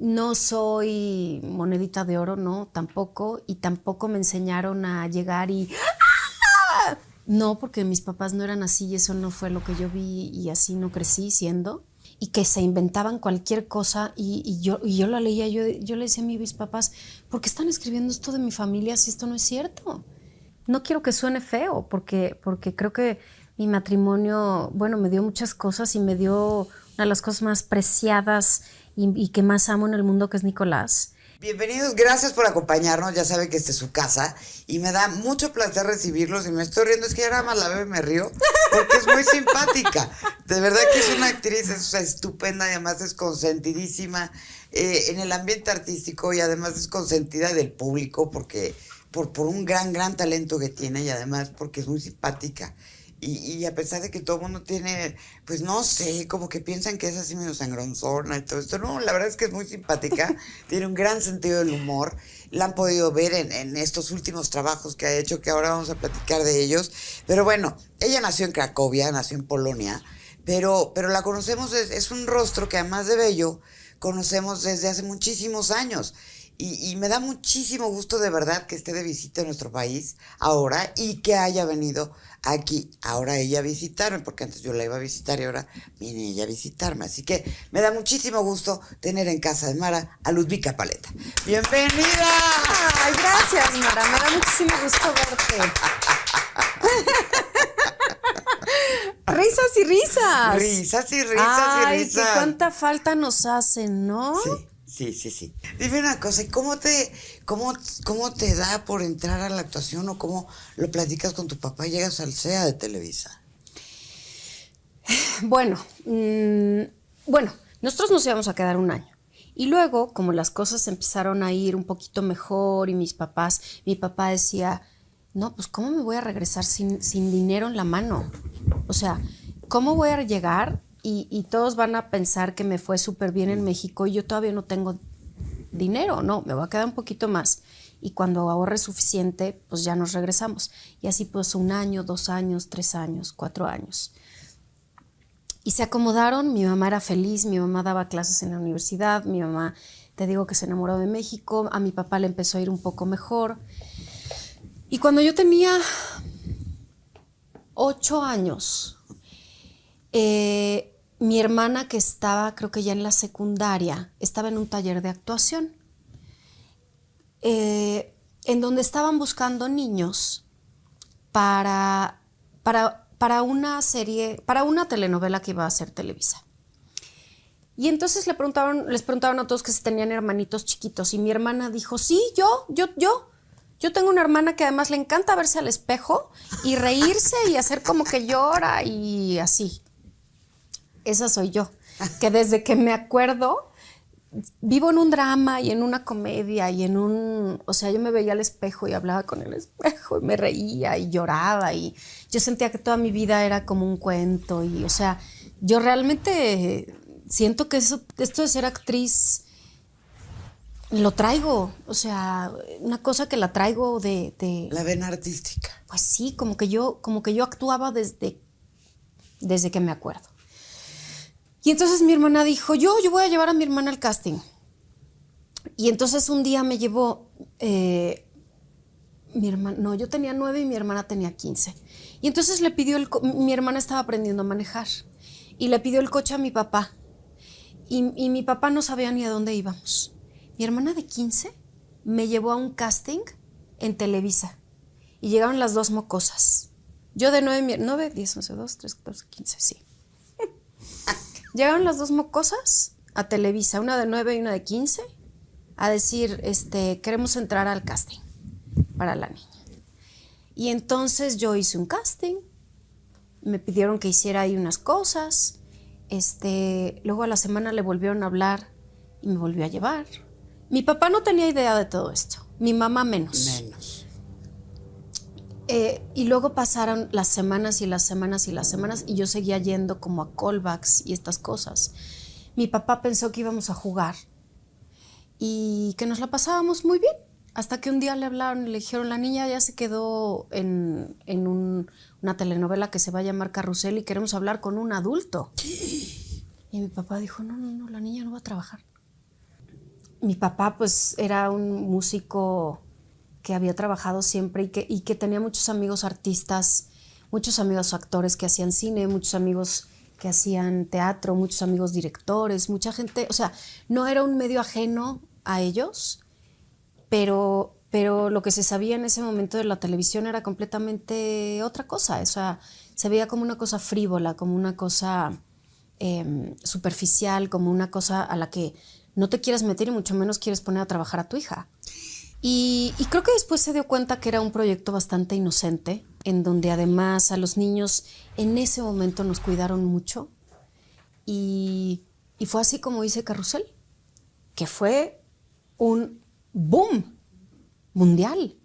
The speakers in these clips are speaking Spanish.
No soy monedita de oro, no, tampoco. Y tampoco me enseñaron a llegar y... ¡Ah! No, porque mis papás no eran así y eso no fue lo que yo vi y así no crecí siendo. Y que se inventaban cualquier cosa y yo la leía, yo le decía a mis papás, ¿por qué están escribiendo esto de mi familia si esto no es cierto? No quiero que suene feo, porque creo que mi matrimonio, bueno, me dio muchas cosas y me dio una de las cosas más preciadas y que más amo en el mundo, que es Nicolás. Bienvenidos, gracias por acompañarnos, ya saben que esta es su casa y me da mucho placer recibirlos y me estoy riendo, es que ya nada más la veo y me río porque es muy simpática, de verdad que es una actriz es estupenda y además es consentidísima en el ambiente artístico y además es consentida del público porque por un gran talento que tiene y además porque es muy simpática. Y a pesar de que todo el mundo tiene, pues no sé, como que piensan que es así medio sangronzona y todo esto. No, la verdad es que es muy simpática, tiene un gran sentido del humor. La han podido ver en estos últimos trabajos que ha hecho, que ahora vamos a platicar de ellos. Pero bueno, ella nació en Cracovia, nació en Polonia, pero la conocemos, es un rostro que además de bello, conocemos desde hace muchísimos años. Y me da muchísimo gusto de verdad que esté de visita en nuestro país ahora y que haya venido aquí ahora ella a visitarme, porque antes yo la iba a visitar y ahora viene ella a visitarme. Así que me da muchísimo gusto tener en casa de Mara a Ludvika Paleta. ¡Bienvenida! Ay, gracias, Mara, me da muchísimo gusto verte. Risas y risas. Risas y risas Ay, y risas. que cuánta falta nos hacen, ¿no? Sí. Dime una cosa, ¿y cómo te da por entrar a la actuación o cómo lo platicas con tu papá y llegas al CEA de Televisa? Bueno, nosotros nos íbamos a quedar un año. Y luego, como las cosas empezaron a ir un poquito mejor y mi papá decía, no, pues ¿cómo me voy a regresar sin dinero en la mano? O sea, ¿cómo voy a llegar? Y todos van a pensar que me fue súper bien en México y yo todavía no tengo dinero, no, me voy a quedar un poquito más. Y cuando ahorre suficiente, pues ya nos regresamos. Y así pues 1 año, 2 años, 3 años, 4 años. Y se acomodaron, mi mamá era feliz, mi mamá daba clases en la universidad, mi mamá, te digo que se enamoró de México, a mi papá le empezó a ir un poco mejor. Y cuando yo tenía 8 años, mi hermana, que estaba, creo que ya en la secundaria, estaba en un taller de actuación, en donde estaban buscando niños para una serie, para una telenovela que iba a hacer Televisa. Y entonces les preguntaron a todos que si tenían hermanitos chiquitos, y mi hermana dijo, sí, yo tengo una hermana que además le encanta verse al espejo y reírse y hacer como que llora y así. Esa soy yo, que desde que me acuerdo vivo en un drama y en una comedia y o sea, yo me veía al espejo y hablaba con el espejo y me reía y lloraba y yo sentía que toda mi vida era como un cuento y, o sea, yo realmente siento que esto de ser actriz lo traigo, o sea, una cosa que la traigo La vena artística. pues sí, como que yo actuaba desde que me acuerdo. Y entonces mi hermana dijo, yo voy a llevar a mi hermana al casting. Y entonces un día me llevó, mi hermana, no, yo tenía 9 y mi hermana tenía 15. Y entonces le pidió mi hermana estaba aprendiendo a manejar. Y le pidió el coche a mi papá. Y mi papá no sabía ni a dónde íbamos. Mi hermana de 15 me llevó a un casting en Televisa. Y llegaron las 2 mocosas. Yo de 9, 10, 11, 12, 13, 14, 15, sí. Llegaron las 2 mocosas a Televisa, una de 9 y una de 15, a decir, queremos entrar al casting para la niña. Y entonces yo hice un casting, me pidieron que hiciera ahí unas cosas, luego a la semana le volvieron a hablar y me volvió a llevar. Mi papá no tenía idea de todo esto, mi mamá menos. Y luego pasaron las semanas y las semanas y las semanas y yo seguía yendo como a callbacks y estas cosas. Mi papá pensó que íbamos a jugar y que nos la pasábamos muy bien, hasta que un día le hablaron y le dijeron, la niña ya se quedó en una telenovela que se va a llamar Carrusel y queremos hablar con un adulto. Y mi papá dijo, no, la niña no va a trabajar. Mi papá pues era un músico que había trabajado siempre y que tenía muchos amigos artistas, muchos amigos actores que hacían cine, muchos amigos que hacían teatro, muchos amigos directores, mucha gente, o sea, no era un medio ajeno a ellos, pero lo que se sabía en ese momento de la televisión era completamente otra cosa, o sea, se veía como una cosa frívola, como una cosa superficial, como una cosa a la que no te quieres meter y mucho menos quieres poner a trabajar a tu hija. Y creo que después se dio cuenta que era un proyecto bastante inocente, en donde además a los niños en ese momento nos cuidaron mucho. Y fue así como hice Carrusel, que fue un boom mundial.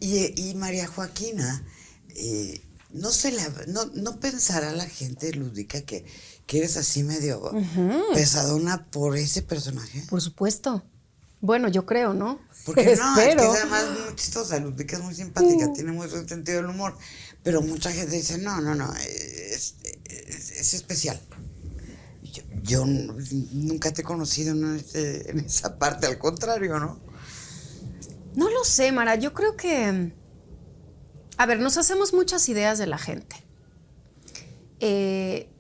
Y María Joaquina, no pensará la gente, Lúdica, que eres así medio pesadona por ese personaje. Por supuesto. Bueno, yo creo, ¿no? Porque no, es que Espero. además es muy chistosa, Lúdica es muy simpática, tiene muy buen sentido del humor, pero mucha gente dice, no, es especial. Yo nunca te he conocido en esa parte, al contrario, ¿no? No lo sé, Mara. Yo creo que... A ver, nos hacemos muchas ideas de la gente.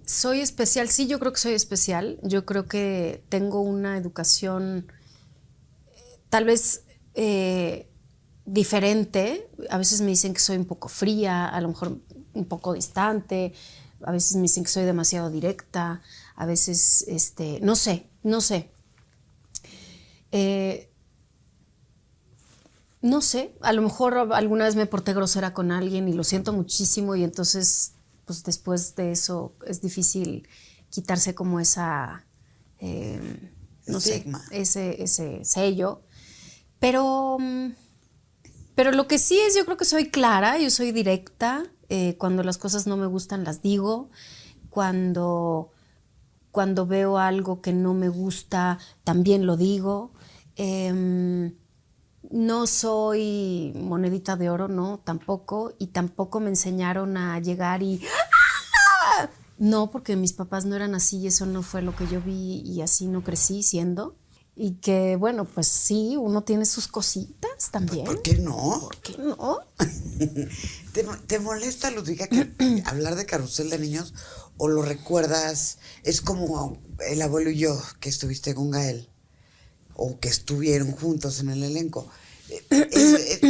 Soy especial, sí, yo creo que soy especial. Yo creo que tengo una educación tal vez diferente. A veces me dicen que soy un poco fría, a lo mejor un poco distante. A veces me dicen que soy demasiado directa. A veces, no sé. No sé, a lo mejor alguna vez me porté grosera con alguien y lo siento muchísimo y entonces, pues después de eso es difícil quitarse como esa, no sé, ese sello. Pero lo que sí es, yo creo que soy clara, yo soy directa. Cuando las cosas no me gustan, las digo. Cuando veo algo que no me gusta, también lo digo. No soy monedita de oro, no, tampoco. Y tampoco me enseñaron a llegar y... ¡Ah! No, porque mis papás no eran así y eso no fue lo que yo vi y así no crecí siendo. Y que, bueno, pues sí, uno tiene sus cositas también. ¿Por qué no? ¿Por qué no? ¿Te molesta, Ludwika, que hablar de Carrusel de niños o lo recuerdas? Es como el abuelo y yo, que estuviste con Gael, o que estuvieron juntos en el elenco.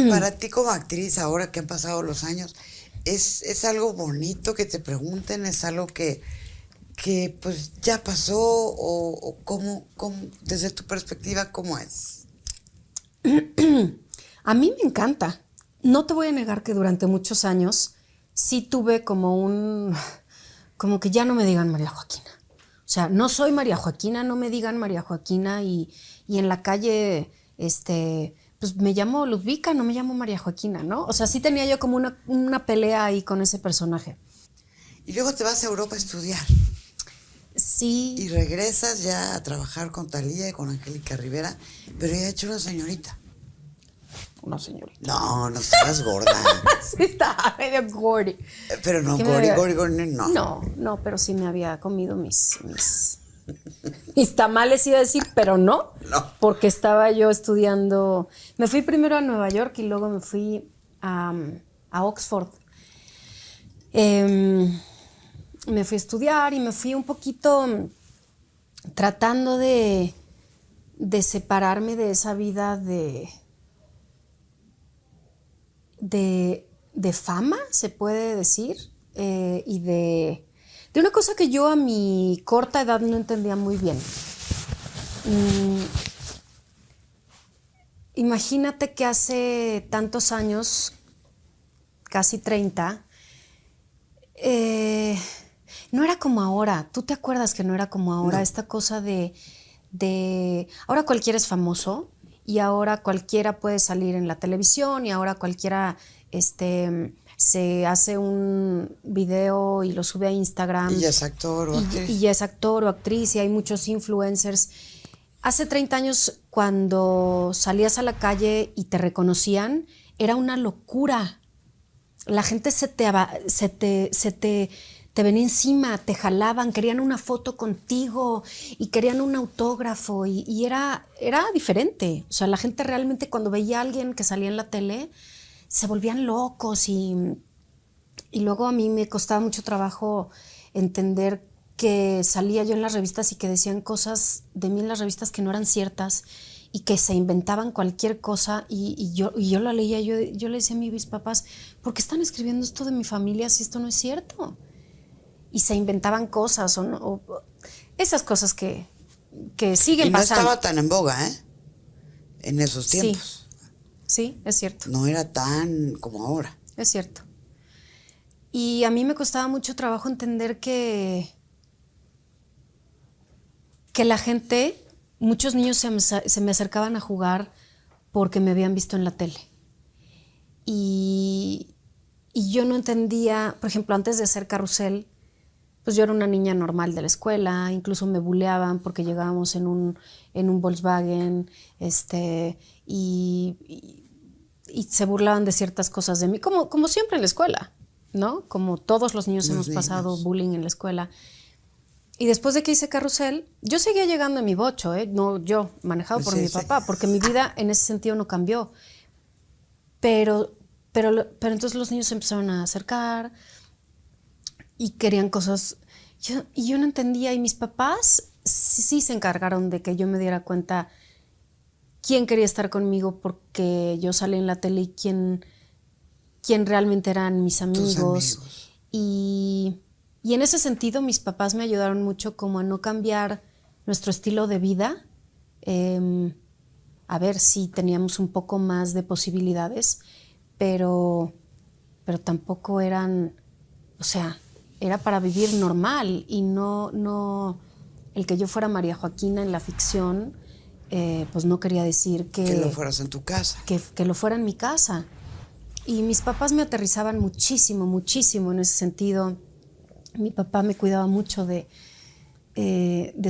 Para ti como actriz, ahora que han pasado los años, ¿es algo bonito que te pregunten? ¿Es algo que pues ya pasó? ¿O cómo, desde tu perspectiva, cómo es? A mí me encanta. No te voy a negar que durante muchos años sí tuve como que ya no me digan María Joaquina. O sea, no soy María Joaquina, no me digan María Joaquina y en la calle, pues me llamo Ludvika, no me llamo María Joaquina, ¿no? O sea, sí tenía yo como una pelea ahí con ese personaje. Y luego te vas a Europa a estudiar. Sí. Y regresas ya a trabajar con Thalía y con Angélica Rivera, pero ya hecho una señorita. Una señorita. No estabas gorda. Sí, estaba medio gordi. Pero no, gordi, no. No, pero sí me había comido mis tamales, iba a decir, pero no. Porque estaba yo estudiando. Me fui primero a Nueva York y luego me fui a Oxford. Me fui a estudiar y me fui un poquito tratando de separarme de esa vida de fama, se puede decir, y de una cosa que yo a mi corta edad no entendía muy bien. Imagínate que hace tantos años, casi 30, no era como ahora. ¿Tú te acuerdas que no era como ahora? No. Esta cosa de ahora cualquiera es famoso y ahora cualquiera puede salir en la televisión y ahora cualquiera se hace un video y lo sube a Instagram. Y ya es actor o actriz. Y ya es actor o actriz y hay muchos influencers. Hace 30 años, cuando salías a la calle y te reconocían, era una locura. La gente se te te ven encima, te jalaban, querían una foto contigo y querían un autógrafo y era diferente. O sea, la gente realmente cuando veía a alguien que salía en la tele se volvían locos y luego a mí me costaba mucho trabajo entender que salía yo en las revistas y que decían cosas de mí en las revistas que no eran ciertas y que se inventaban cualquier cosa y yo la leía, yo le decía a mis papás, ¿por qué están escribiendo esto de mi familia si esto no es cierto? Y se inventaban cosas o esas cosas que siguen pasando. Y no estaba tan en boga, ¿eh? En esos tiempos. Sí, es cierto. No era tan como ahora. Es cierto. Y a mí me costaba mucho trabajo entender que la gente, muchos niños se me acercaban a jugar porque me habían visto en la tele. Y yo no entendía, por ejemplo, antes de hacer Carrusel, pues yo era una niña normal de la escuela, incluso me buleaban porque llegábamos en un Volkswagen, y se burlaban de ciertas cosas de mí, como siempre en la escuela, ¿no? Como todos los niños hemos pasado bullying en la escuela. Y después de que hice Carrusel, yo seguía llegando en mi bocho, no yo, manejado por mi papá, porque mi vida en ese sentido no cambió. Pero entonces los niños se empezaron a acercar y querían cosas. Y yo no entendía, y mis papás sí se encargaron de que yo me diera cuenta quién quería estar conmigo porque yo salí en la tele y quién realmente eran mis amigos. Y en ese sentido mis papás me ayudaron mucho como a no cambiar nuestro estilo de vida, a ver si teníamos un poco más de posibilidades, pero tampoco eran, o sea, era para vivir normal y no el que yo fuera María Joaquina en la ficción, pues no quería decir que lo fueras en tu casa. Que lo fuera en mi casa. Y mis papás me aterrizaban muchísimo, muchísimo en ese sentido. Mi papá me cuidaba mucho de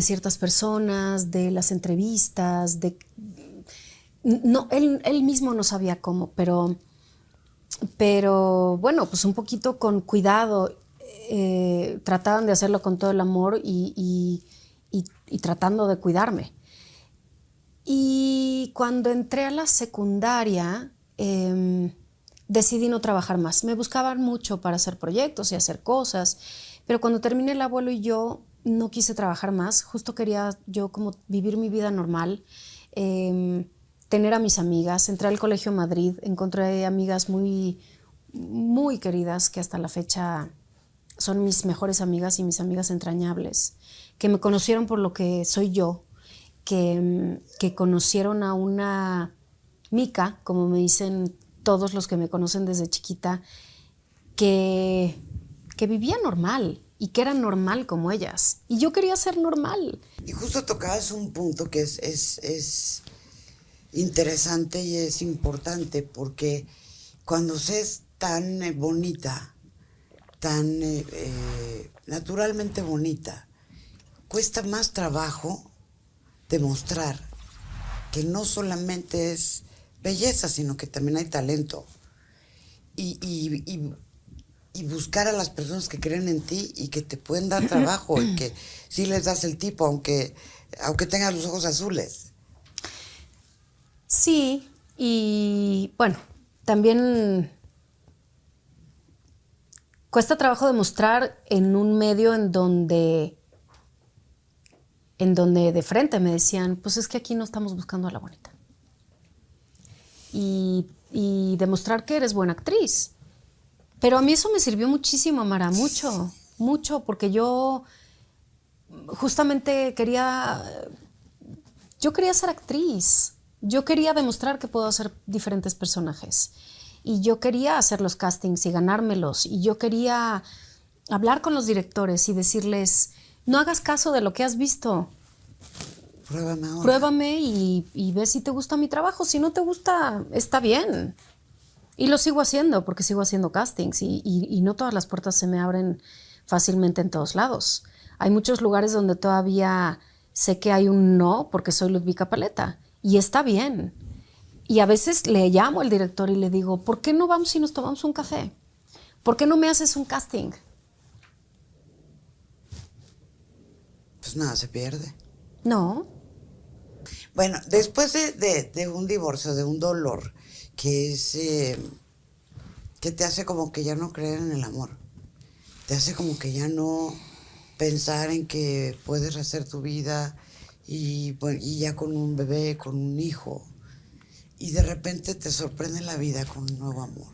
ciertas personas, de las entrevistas, no, él mismo no sabía cómo, pero bueno, pues un poquito con cuidado, trataban de hacerlo con todo el amor y tratando de cuidarme. Y cuando entré a la secundaria, decidí no trabajar más. Me buscaban mucho para hacer proyectos y hacer cosas, pero cuando terminé El abuelo y yo, no quise trabajar más. Justo quería yo como vivir mi vida normal, tener a mis amigas. Entré al Colegio Madrid, encontré amigas muy, muy queridas que hasta la fecha son mis mejores amigas y mis amigas entrañables, que me conocieron por lo que soy yo, que conocieron a una Mica, como me dicen todos los que me conocen desde chiquita, que vivía normal y que era normal como ellas. Y yo quería ser normal. Y justo tocabas un punto que es interesante y es importante, porque cuando se es tan bonita, tan naturalmente bonita, cuesta más trabajo demostrar que no solamente es belleza, sino que también hay talento. Y buscar a las personas que creen en ti y que te pueden dar trabajo y que sí les das el tipo, aunque tengas los ojos azules. Sí, y bueno, también cuesta trabajo demostrar en un medio en donde de frente me decían, pues es que aquí no estamos buscando a la bonita. Y demostrar que eres buena actriz. Pero a mí eso me sirvió muchísimo, Mara, mucho, mucho, porque yo justamente quería ser actriz. Yo quería demostrar que puedo hacer diferentes personajes. Y yo quería hacer los castings y ganármelos. Y yo quería hablar con los directores y decirles, no hagas caso de lo que has visto. Pruébame ahora. Pruébame y ve si te gusta mi trabajo. Si no te gusta, está bien. Y lo sigo haciendo porque sigo haciendo castings y no todas las puertas se me abren fácilmente en todos lados. Hay muchos lugares donde todavía sé que hay un no porque soy Ludvika Paleta y está bien. Y a veces le llamo al director y le digo, ¿por qué no vamos y nos tomamos un café? ¿Por qué no me haces un casting? pues nada se pierde. No. Bueno, después de un divorcio, de un dolor, que es que te hace como que ya no creer en el amor, te hace como que ya no pensar en que puedes hacer tu vida y, bueno, y ya con un bebé, con un hijo, y de repente te sorprende la vida con un nuevo amor.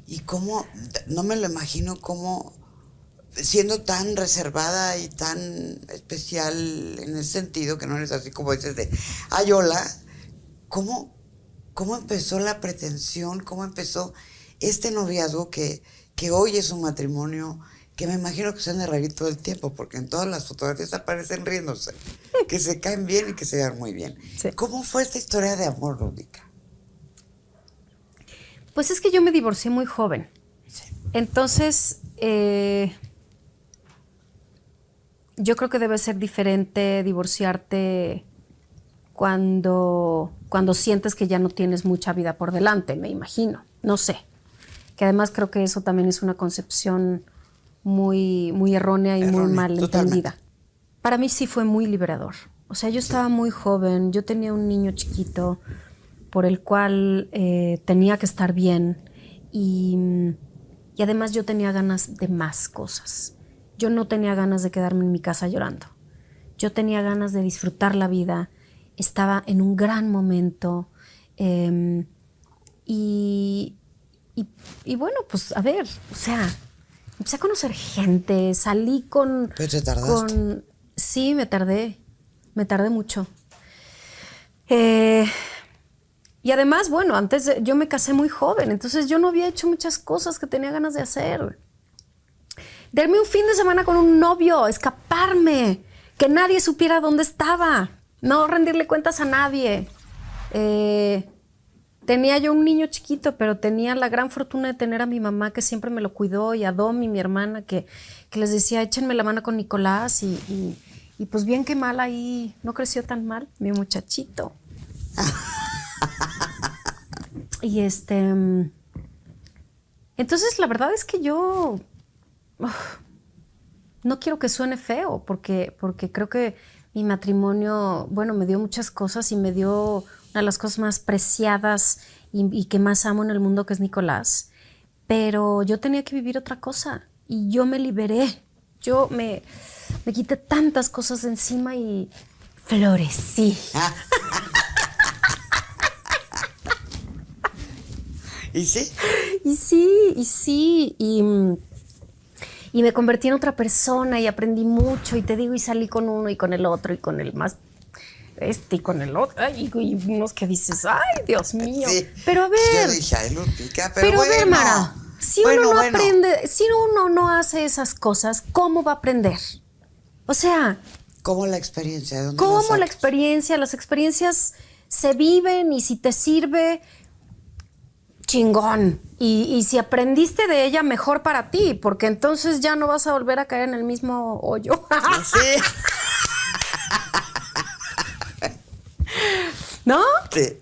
Y cómo, no me lo imagino cómo, siendo tan reservada y tan especial en ese sentido, que no eres así como dices de, ay, hola, ¿cómo empezó la pretensión? ¿Cómo empezó este noviazgo que hoy es un matrimonio que me imagino que se han de reír todo el tiempo, porque en todas las fotografías aparecen riéndose, que se caen bien y que se vean muy bien? Sí. ¿Cómo fue esta historia de amor, Lúdica? Pues es que yo me divorcié muy joven. Sí. Entonces, yo creo que debe ser diferente divorciarte cuando sientes que ya no tienes mucha vida por delante, me imagino. No sé. Que además creo que eso también es una concepción muy, muy errónea y muy mal entendida. Para mí sí fue muy liberador. O sea, yo estaba muy joven, yo tenía un niño chiquito por el cual tenía que estar bien y además yo tenía ganas de más cosas. Yo no tenía ganas de quedarme en mi casa llorando. Yo tenía ganas de disfrutar la vida. Estaba en un gran momento y bueno, pues a ver, o sea, empecé a conocer gente, salí con... ¿Pero te tardaste? Sí, me tardé mucho. Y además, bueno, yo me casé muy joven, entonces yo no había hecho muchas cosas que tenía ganas de hacer. Darme un fin de semana con un novio, escaparme, que nadie supiera dónde estaba, no rendirle cuentas a nadie. Tenía yo un niño chiquito, pero tenía la gran fortuna de tener a mi mamá que siempre me lo cuidó, y a Domi, mi hermana, que les decía, échenme la mano con Nicolás, y pues bien que mal ahí, no creció tan mal, mi muchachito. Y entonces la verdad es que yo no quiero que suene feo, porque creo que mi matrimonio, bueno, me dio muchas cosas y me dio una de las cosas más preciadas y que más amo en el mundo, que es Nicolás. Pero yo tenía que vivir otra cosa y yo me liberé. Yo me quité tantas cosas de encima y florecí. ¿Y sí? Y me convertí en otra persona y aprendí mucho, y te digo, y salí con uno y con el otro y con el más y con el otro, y unos que dices, ay, Dios mío. Sí. Pero a ver. Yo dije, ay, Lúdica, pero bueno. A ver, Mara, si uno no aprende, si uno no hace esas cosas, ¿cómo va a aprender? O sea, ¿cómo la experiencia? ¿De dónde ¿cómo sacas? la experiencia? Las experiencias se viven, y si te sirve, chingón. Y si aprendiste de ella, mejor para ti, porque entonces ya no vas a volver a caer en el mismo hoyo. Sí. ¿No? Sí.